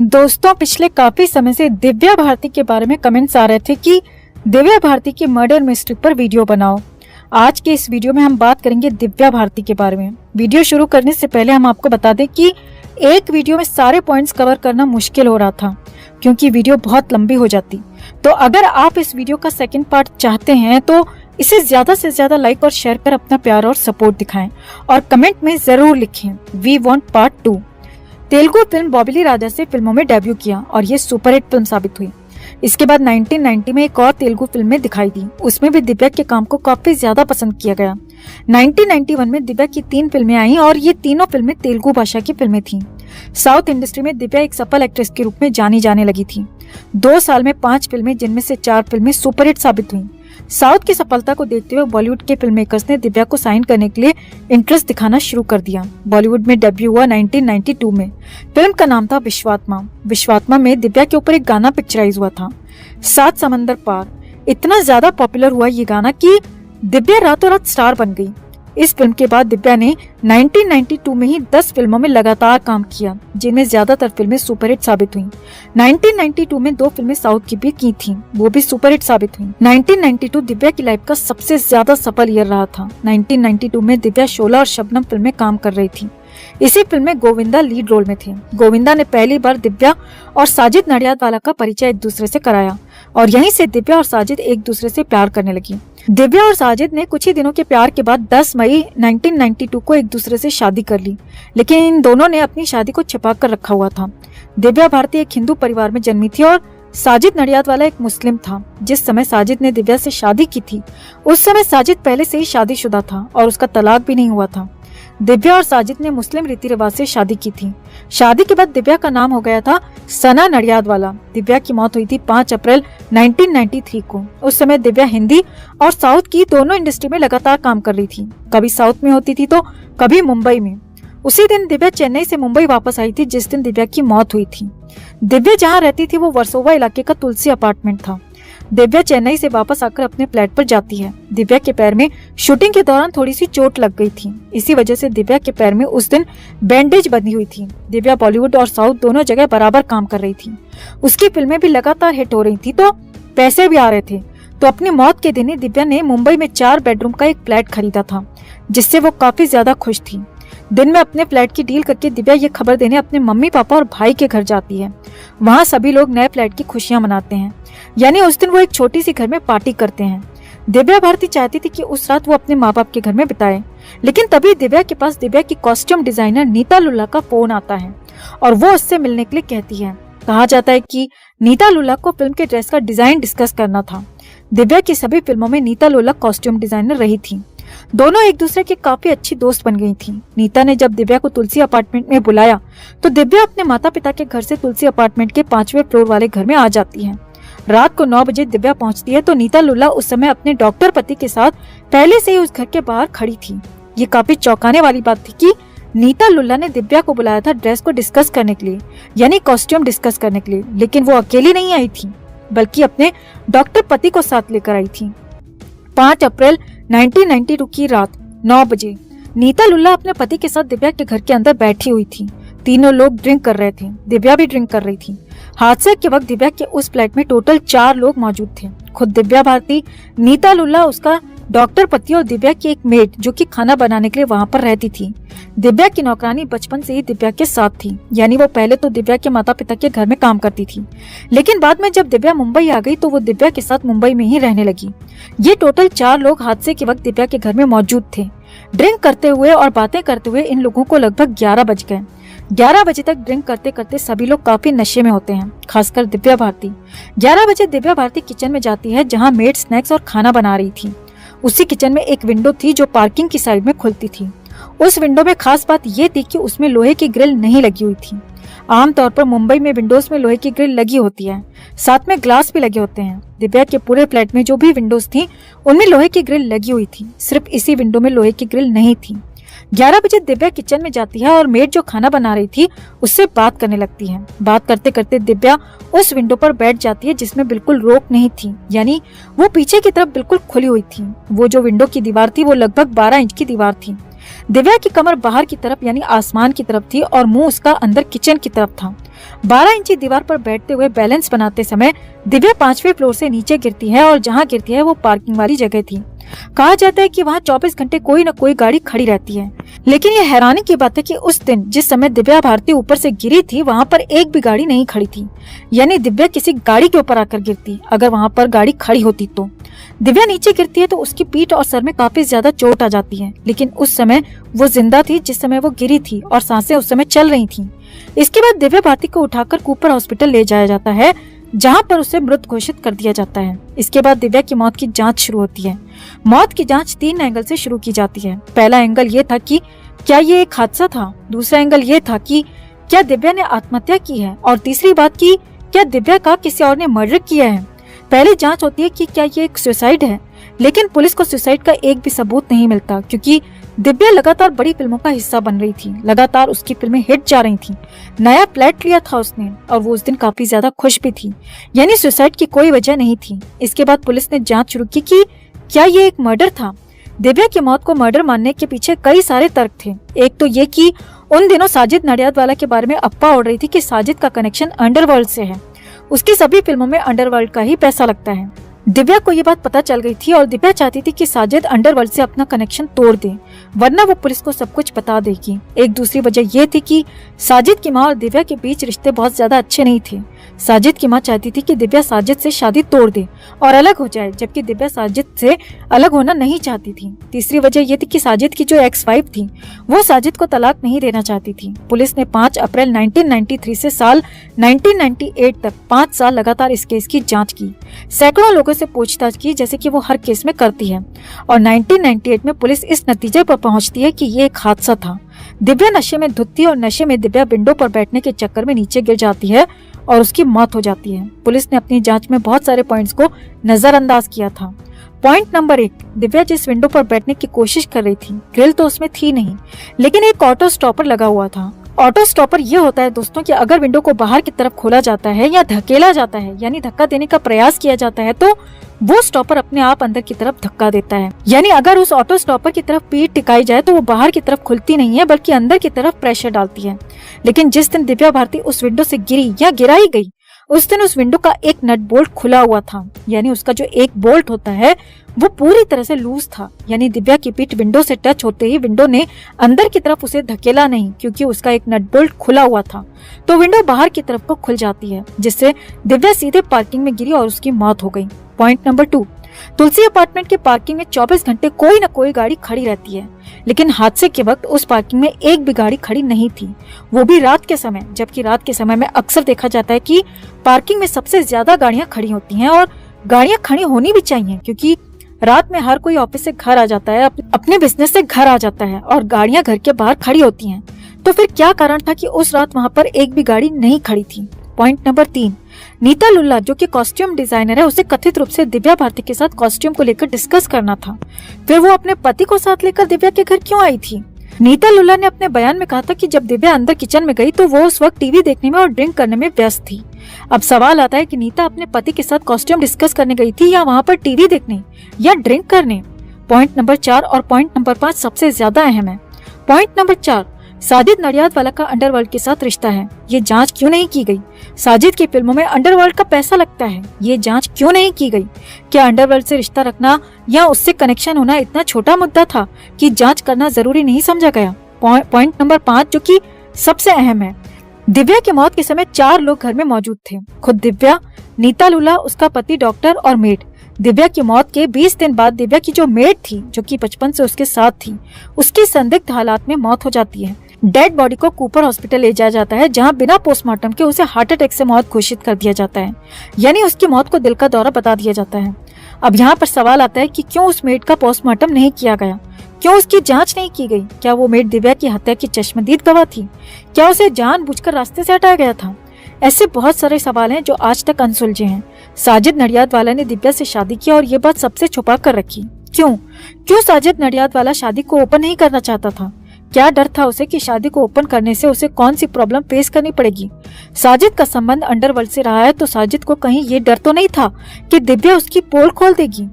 दोस्तों, पिछले काफी समय से दिव्या भारती के बारे में कमेंट्स आ रहे थे कि दिव्या भारती की मर्डर मिस्ट्री पर वीडियो बनाओ। आज के इस वीडियो में हम बात करेंगे दिव्या भारती के बारे में। वीडियो शुरू करने से पहले हम आपको बता दें कि एक वीडियो में सारे पॉइंट्स कवर करना मुश्किल हो रहा था क्योंकि वीडियो बहुत लंबी हो जाती। तो अगर आप इस वीडियो का सेकंड पार्ट चाहते हैं तो इसे ज्यादा से ज्यादा लाइक और शेयर कर अपना प्यार और सपोर्ट दिखाएं और कमेंट में जरूर लिखें we want part 2। Telugu film Bobbili Raja से फिल्मों में डेब्यू किया और ये सुपरहिट फिल्म साबित हुई। इसके बाद 1990 में एक और तेलुगु फिल्म में दिखाई दी, उसमें भी दिव्या के काम को काफी ज्यादा पसंद किया गया। 1991 में दिव्या की 3 फिल्में आई और ये तीनों फिल्में तेलुगु भाषा की फिल्में थीं। साउथ इंडस्ट्री में दिव्या एक सफल एक्ट्रेस के रूप में जानी जाने लगी थी। 2 साल में 5 फिल्में, जिनमें से 4 फिल्में सुपरहिट साबित हुई। साउथ की सफलता को देखते हुए बॉलीवुड के फिल्म मेकर्स ने दिव्या को साइन करने के लिए इंटरेस्ट दिखाना शुरू कर दिया। बॉलीवुड में डेब्यू हुआ 1992 में। फिल्म का नाम था विश्वात्मा। विश्वात्मा में दिव्या के ऊपर एक गाना पिक्चराइज हुआ था, 7 समंदर पार। इतना ज्यादा पॉपुलर हुआ ये गाना कि दिव्या रातों रात स्टार बन गई। इस फिल्म के बाद दिव्या ने 1992 में ही 10 फिल्मों में लगातार काम किया, जिनमें ज्यादातर फिल्में सुपरहिट साबित हुईं। 1992 में 2 फिल्में साउथ की भी की थीं, वो भी सुपरहिट साबित हुईं। 1992 दिव्या की लाइफ का सबसे ज्यादा सफल ईयर रहा था। 1992 में दिव्या शोला और शबनम फिल्म में काम कर रही थी। इसी फिल्म में गोविंदा लीड रोल में थे। गोविंदा ने पहली बार दिव्या और साजिद नडियादवाला का परिचय एक दूसरे से कराया और यहीं से दिव्या और साजिद एक दूसरे से प्यार करने लगी। दिव्या और साजिद ने कुछ ही दिनों के प्यार के बाद 10 मई 1992 को एक दूसरे से शादी कर ली, लेकिन इन दोनों ने अपनी शादी को छिपा कर रखा हुआ था। दिव्या भारती एक हिंदू परिवार में जन्मी थी और साजिद नडियादवाला एक मुस्लिम था। जिस समय साजिद ने दिव्या से शादी की थी उस समय साजिद पहले से ही शादीशुदा था और उसका तलाक भी नहीं हुआ था। दिव्या और साजिद ने मुस्लिम रीति रिवाज से शादी की थी। शादी के बाद दिव्या का नाम हो गया था सना नडियादवाला। दिव्या की मौत हुई थी 5 अप्रैल 1993 को। उस समय दिव्या हिंदी और साउथ की दोनों इंडस्ट्री में लगातार काम कर रही थी। कभी साउथ में होती थी तो कभी मुंबई में। उसी दिन दिव्या चेन्नई से मुंबई वापस आई थी जिस दिन दिव्या की मौत हुई थी। दिव्या जहाँ रहती थी वो वर्सोवा इलाके का तुलसी अपार्टमेंट था। दिव्या चेन्नई से वापस आकर अपने फ्लैट पर जाती है। दिव्या के पैर में शूटिंग के दौरान थोड़ी सी चोट लग गई थी। इसी वजह से दिव्या के पैर में उस दिन बैंडेज बंधी हुई थी। दिव्या बॉलीवुड और साउथ दोनों जगह बराबर काम कर रही थी। उसकी फिल्में भी लगातार हिट हो रही थी तो पैसे भी आ रहे थे। तो अपनी मौत के दिन ही दिव्या ने मुंबई में 4 बेडरूम का एक फ्लैट खरीदा था, जिससे वो काफी ज्यादा खुश थी। दिन में अपने फ्लैट की डील करके दिव्या ये खबर देने अपने मम्मी पापा और भाई के घर जाती है। वहाँ सभी लोग नए फ्लैट की खुशियां मनाते हैं, यानी उस दिन वो एक छोटी सी घर में पार्टी करते हैं। दिव्या भारती चाहती थी कि उस रात वो अपने माँ बाप के घर में बिताए, लेकिन तभी दिव्या के पास दिव्या की कॉस्ट्यूम डिजाइनर नीता लुल्ला का फोन आता है और वो उससे मिलने के लिए कहती है। कहा जाता है कि नीता लुल्ला को फिल्म के ड्रेस का डिजाइन डिस्कस करना था। दिव्या की सभी फिल्मों में नीता लुल्ला कॉस्ट्यूम डिजाइनर रही थी। दोनों एक दूसरे की काफी अच्छी दोस्त बन गई थी। नीता ने जब दिव्या को तुलसी अपार्टमेंट में बुलाया तो दिव्या अपने माता पिता के घर से तुलसी अपार्टमेंट के 5वें फ्लोर वाले घर में आ जाती है। रात को 9 बजे दिव्या पहुंचती है तो नीता लुल्ला उस समय अपने डॉक्टर पति के साथ पहले से ही उस घर के बाहर खड़ी थी। ये काफी चौंकाने वाली बात थी कि नीता लुल्ला ने दिव्या को बुलाया था ड्रेस को डिस्कस करने के लिए, यानी कॉस्ट्यूम डिस्कस करने के लिए, लेकिन वो अकेली नहीं आई थी बल्कि अपने डॉक्टर पति को साथ लेकर आई थी। 5 अप्रैल 1992 की रात 9 बजे नीता लुल्ला अपने पति के साथ दिव्या के घर के अंदर बैठी हुई थी। तीनों लोग ड्रिंक कर रहे थे, दिव्या भी ड्रिंक कर रही थी। हादसे के वक्त दिव्या के उस फ्लैट में टोटल 4 लोग मौजूद थे। खुद दिव्या भारती, नीता लुल्ला, उसका डॉक्टर पति और दिव्या की एक मेड जो कि खाना बनाने के लिए वहाँ पर रहती थी। दिव्या की नौकरानी बचपन से ही दिव्या के साथ थी, यानी वो पहले तो दिव्या के माता पिता के घर में काम करती थी, लेकिन बाद में जब दिव्या मुंबई आ गई तो वो दिव्या के साथ मुंबई में ही रहने लगी। ये टोटल 4 लोग हादसे के वक्त दिव्या के घर में मौजूद थे। ड्रिंक करते हुए और बातें करते हुए इन लोगों को लगभग 11 बज गए। 11 बजे तक ड्रिंक करते करते सभी लोग काफी नशे में होते हैं, खासकर दिव्या भारती। 11 बजे दिव्या भारती किचन में जाती है जहाँ मेड स्नैक्स और खाना बना रही थी। उसी किचन में एक विंडो थी जो पार्किंग की साइड में खुलती थी। उस विंडो में खास बात ये थी कि उसमें लोहे की ग्रिल नहीं लगी हुई थी। आमतौर पर मुंबई में विंडोज में लोहे की ग्रिल लगी होती है, साथ में ग्लास भी लगे होते हैं। दिव्या के पूरे फ्लैट में जो भी विंडोज थी उनमें लोहे की ग्रिल लगी हुई थी, सिर्फ इसी विंडो में लोहे की ग्रिल नहीं थी। 11 बजे दिव्या किचन में जाती है और मेड जो खाना बना रही थी उससे बात करने लगती है। बात करते करते दिव्या उस विंडो पर बैठ जाती है जिसमें बिल्कुल रोक नहीं थी, यानी वो पीछे की तरफ बिल्कुल खुली हुई थी। वो जो विंडो की दीवार थी वो लगभग 12 इंच की दीवार थी। दिव्या की कमर बाहर की तरफ यानी आसमान की तरफ थी और मुंह उसका अंदर किचन की तरफ था। 12 इंची दीवार पर बैठते हुए बैलेंस बनाते समय दिव्या 5वें फ्लोर से नीचे गिरती है और जहाँ गिरती है वो पार्किंग वाली जगह थी। कहा जाता है कि वहाँ 24 घंटे कोई न कोई गाड़ी खड़ी रहती है, लेकिन ये हैरानी की बात है कि उस दिन जिस समय दिव्या भारती ऊपर से गिरी थी वहाँ पर एक भी गाड़ी नहीं खड़ी थी। यानी दिव्या किसी गाड़ी के ऊपर आकर गिरती, अगर वहाँ पर गाड़ी खड़ी होती तो। दिव्या नीचे गिरती है तो उसकी पीठ और सर में काफी ज्यादा चोट आ जाती है, लेकिन उस समय वो जिंदा थी जिस समय वो गिरी थी और सांसें उस समय चल रही थी। इसके बाद दिव्या भारती को उठाकर कूपर हॉस्पिटल ले जाया जाता है, जहां पर उसे मृत घोषित कर दिया जाता है। इसके बाद दिव्या की मौत की जांच शुरू होती है। मौत की जांच 3 एंगल से शुरू की जाती है। पहला एंगल ये था कि क्या ये एक हादसा था, दूसरा एंगल ये था कि क्या दिव्या ने आत्महत्या की है, और तीसरी बात की क्या दिव्या का किसी और ने मर्डर किया है। पहली जांच होती है कि क्या ये एक सुसाइड है, लेकिन पुलिस को सुसाइड का एक भी सबूत नहीं मिलता, क्योंकि दिव्या लगातार बड़ी फिल्मों का हिस्सा बन रही थी, लगातार उसकी फिल्में हिट जा रही थी, नया फ्लैट लिया था उसने और वो उस दिन काफी ज्यादा खुश भी थी, यानी सुसाइड की कोई वजह नहीं थी। इसके बाद पुलिस ने जांच शुरू की कि क्या ये एक मर्डर था। दिव्या की मौत को मर्डर मानने के पीछे कई सारे तर्क थे। एक तो ये कि उन दिनों साजिद नडियादवाला के बारे में अफवाह उड़ रही थी कि साजिद का कनेक्शन अंडरवर्ल्ड से है, उसकी सभी फिल्मों में अंडरवर्ल्ड का ही पैसा लगता है। दिव्या को ये बात पता चल गई थी और दिव्या चाहती थी कि साजिद अंडरवर्ल्ड से अपना कनेक्शन तोड़ दे, वरना वो पुलिस को सब कुछ बता देगी। एक दूसरी वजह ये थी कि साजिद की माँ और दिव्या के बीच रिश्ते बहुत ज्यादा अच्छे नहीं थे। साजिद की माँ चाहती थी कि दिव्या साजिद से शादी तोड़ दे और अलग हो जाए, जबकि दिव्या साजिद से अलग होना नहीं चाहती थी। तीसरी वजह ये थी कि साजिद की जो एक्स वाइफ थी वो साजिद को तलाक नहीं देना चाहती थी। पुलिस ने 5 अप्रैल 1993 से साल 1998 तक 5 साल लगातार इस केस की जांच की, सैकड़ों लोगों से पूछताछ की, जैसे कि वो हर केस में करती है, और 1998 में पुलिस इस नतीजे पर पहुंचती है कि ये एक हादसा था। दिव्या नशे में धुतती और नशे में दिव्या विंडो पर बैठने के चक्कर में नीचे गिर जाती है और उसकी मौत हो जाती है। पुलिस ने अपनी जांच में बहुत सारे पॉइंट्स को नजरअंदाज किया था। पॉइंट नंबर 1, दिव्या जिस विंडो पर बैठने की कोशिश कर रही थी, ग्रिल तो उसमें थी नहीं, लेकिन एक ऑटो स्टॉपर लगा हुआ था। ऑटो स्टॉपर ये होता है दोस्तों कि अगर विंडो को बाहर की तरफ खोला जाता है या धकेला जाता है, यानी धक्का देने का प्रयास किया जाता है, तो वो स्टॉपर अपने आप अंदर की तरफ धक्का देता है। यानी अगर उस ऑटो स्टॉपर की तरफ पीठ टिकाई जाए तो वो बाहर की तरफ खुलती नहीं है, बल्कि अंदर की तरफ प्रेशर डालती है। लेकिन जिस दिन दिव्या भारती उस विंडो से गिरी या गिराई गई, उस दिन उस विंडो का एक नट बोल्ट खुला हुआ था, यानी उसका जो एक बोल्ट होता है वो पूरी तरह से लूज था। यानी दिव्या की पीठ विंडो से टच होते ही विंडो ने अंदर की तरफ उसे धकेला नहीं, क्योंकि उसका एक नट बोल्ट खुला हुआ था, तो विंडो बाहर की तरफ को खुल जाती है, जिससे दिव्या सीधे पार्किंग में गिरी और उसकी मौत हो गई। पॉइंट नंबर 2, तुलसी अपार्टमेंट के पार्किंग में 24 घंटे कोई न कोई गाड़ी खड़ी रहती है, लेकिन हादसे के वक्त उस पार्किंग में एक भी गाड़ी खड़ी नहीं थी, वो भी रात के समय। जबकि रात के समय में अक्सर देखा जाता है कि पार्किंग में सबसे ज्यादा गाड़ियां खड़ी होती हैं, और गाड़ियां खड़ी होनी भी चाहिए, क्योंकि रात में हर कोई ऑफिस से घर आ जाता है, अपने बिजनेस से घर आ जाता है, और गाड़ियां घर के बाहर खड़ी होती हैं। तो फिर क्या कारण था कि उस रात वहां पर एक भी गाड़ी नहीं खड़ी थी। पॉइंट नंबर 3, नीता लुल्ला जो कि कॉस्ट्यूम डिजाइनर है, उसे कथित रूप से दिव्या भारती के साथ कॉस्ट्यूम को लेकर डिस्कस करना था। फिर वो अपने पति को साथ लेकर दिव्या के घर क्यों आई थी। नीता लुल्ला ने अपने बयान में कहा था कि जब दिव्या अंदर किचन में गई तो वो उस वक्त टीवी देखने में और ड्रिंक करने में व्यस्त थी। अब सवाल आता है कि नीता अपने पति के साथ कॉस्ट्यूम डिस्कस करने गई थी या वहाँ पर टीवी देखने या ड्रिंक करने। पॉइंट नंबर 4 और पॉइंट नंबर 5 सबसे ज्यादा अहम है। पॉइंट नंबर 4, साजिद नडियादवाला का अंडरवर्ल्ड के साथ रिश्ता है, ये जांच क्यों नहीं की गई। साजिद की फिल्मों में अंडरवर्ल्ड का पैसा लगता है, ये जांच क्यों नहीं की गई। क्या अंडरवर्ल्ड से रिश्ता रखना या उससे कनेक्शन होना इतना छोटा मुद्दा था कि जांच करना जरूरी नहीं समझा गया। पॉइंट नंबर 5 जो कि सबसे अहम है, दिव्या की मौत के समय 4 लोग घर में मौजूद थे, खुद दिव्या, नीता लुल्ला, उसका पति डॉक्टर और मेड। दिव्या की मौत के 20 दिन बाद दिव्या की जो मेड थी, जो कि बचपन से उसके साथ थी, उसकी संदिग्ध हालात में मौत हो जाती है। डेड बॉडी को कूपर हॉस्पिटल ले जाया जाता है, जहां बिना पोस्टमार्टम के उसे हार्ट अटैक से मौत घोषित कर दिया जाता है, यानी उसकी मौत को दिल का दौरा बता दिया जाता है। अब यहाँ पर सवाल आता है कि क्यों उस मेड का पोस्टमार्टम नहीं किया गया, क्यों उसकी जांच नहीं की गई। क्या वो मेड दिव्या की हत्या की चश्मदीद गवाह थी, क्या उसे जानबूझकर रास्ते से हटाया गया था। ऐसे बहुत सारे सवाल हैं जो आज तक अनसुलझे हैं। साजिद नडियादवाला ने दिव्या से शादी की और ये बात सबसे छुपा कर रखी। क्यों साजिद नडियादवाला शादी को ओपन नहीं करना चाहता था। क्या डर था उसे कि शादी को ओपन करने से उसे कौन सी प्रॉब्लम फेस करनी पड़ेगी। साजिद का संबंध अंडरवर्ल्ड से रहा है, तो साजिद को कहीं ये डर तो नहीं था कि दिव्या उसकी पोल खोल देगी।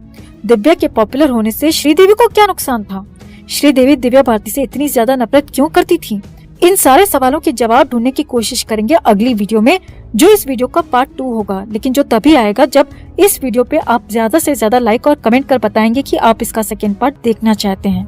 दिव्या के पॉपुलर होने से श्रीदेवी को क्या नुकसान था। श्रीदेवी दिव्या भारती से इतनी ज्यादा नफरत क्यों करती थी? इन सारे सवालों के जवाब ढूंढने की कोशिश करेंगे अगली वीडियो में, जो इस वीडियो का पार्ट 2 होगा, लेकिन जो तभी आएगा जब इस वीडियो पे आप ज्यादा से ज्यादा लाइक और कमेंट कर बताएंगे कि आप इसका सेकेंड पार्ट देखना चाहते हैं।